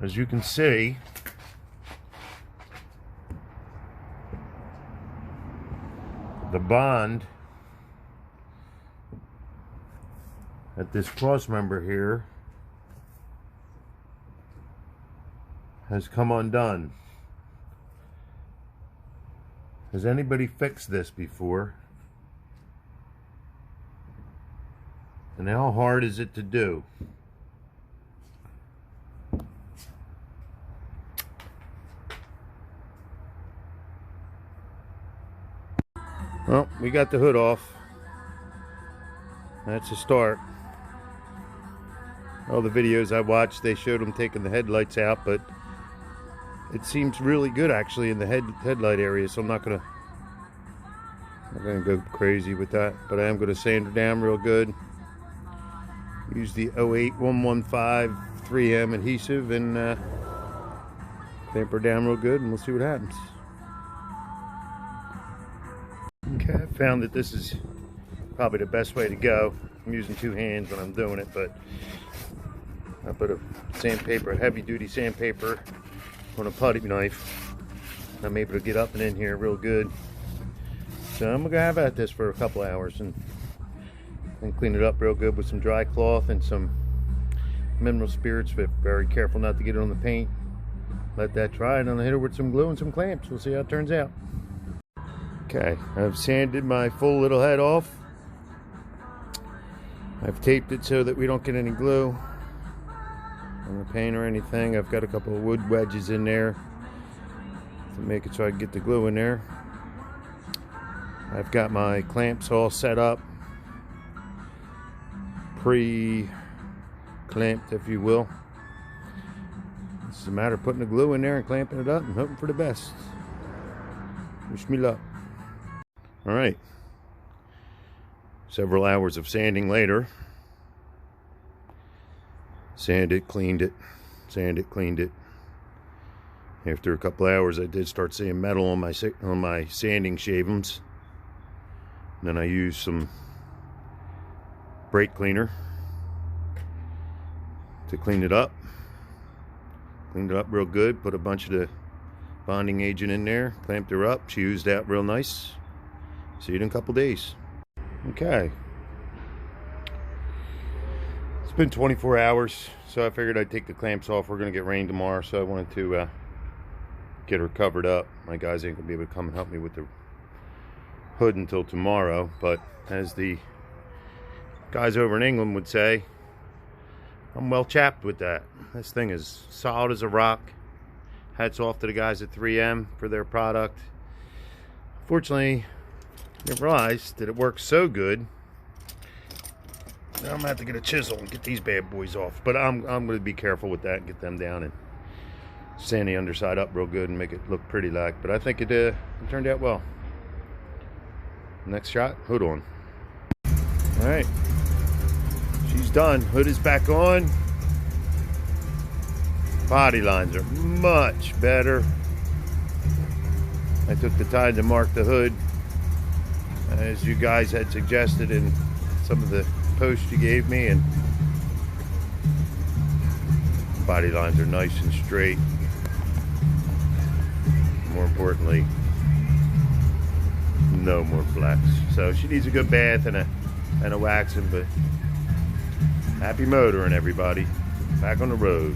As you can see, the bond at this cross member here has come undone. Has anybody fixed this before? And how hard is it to do? Well, we got the hood off. That's a start. All the videos I watched, they showed them taking the headlights out, but it seems really good actually in the headlight area, so I'm not gonna go crazy with that, but I am gonna sand it down real good. Use the 08115 3M adhesive and clamp her down real good, and we'll see what happens. Okay, I found that this is probably the best way to go. I'm using two hands when I'm doing it, but I put a sandpaper, a heavy duty sandpaper on a putty knife. I'm able to get up and in here real good. So I'm gonna have at this for a couple hours and clean it up real good with some dry cloth and some mineral spirits, but very careful not to get it on the paint. Let that dry, and I'll hit it with some glue and some clamps. We'll see how it turns out. Okay, I've sanded my full little head off. I've taped it so that we don't get any glue on the paint or anything. I've got a couple of wood wedges in there to make it so I can get the glue in there. I've got my clamps all set up, pre-clamped if you will. It's a matter of putting the glue in there and clamping it up and hoping for the best. Wish me luck. Alright, several hours of sanding later. Sand it, cleaned it, sand it, cleaned it. After a couple hours, I did start seeing metal on my sanding shavings. And then I used some brake cleaner to clean it up. Cleaned it up real good, put a bunch of the bonding agent in there, clamped her up. She used that real nice. See you in a couple days. Okay. It's been 24 hours, so I figured I'd take the clamps off. We're gonna get rain tomorrow, so I wanted to get her covered up. My guys ain't gonna be able to come and help me with the hood until tomorrow, but as the guys over in England would say, I'm well chapped with that. This thing is solid as a rock. Hats off to the guys at 3M for their product. Fortunately, I didn't realize that it works so good. Now I'm gonna have to get a chisel and get these bad boys off. But I'm gonna be careful with that and get them down and sand the underside up real good and make it look pretty like. But I think it turned out well. Next shot, hood on. All right, she's done. Hood is back on. Body lines are much better. I took the time to mark the hood, as you guys had suggested in some of the posts you gave me, and body lines are nice and straight. More importantly, no more flex. So she needs a good bath and a waxing, but happy motoring, everybody. Back on the road.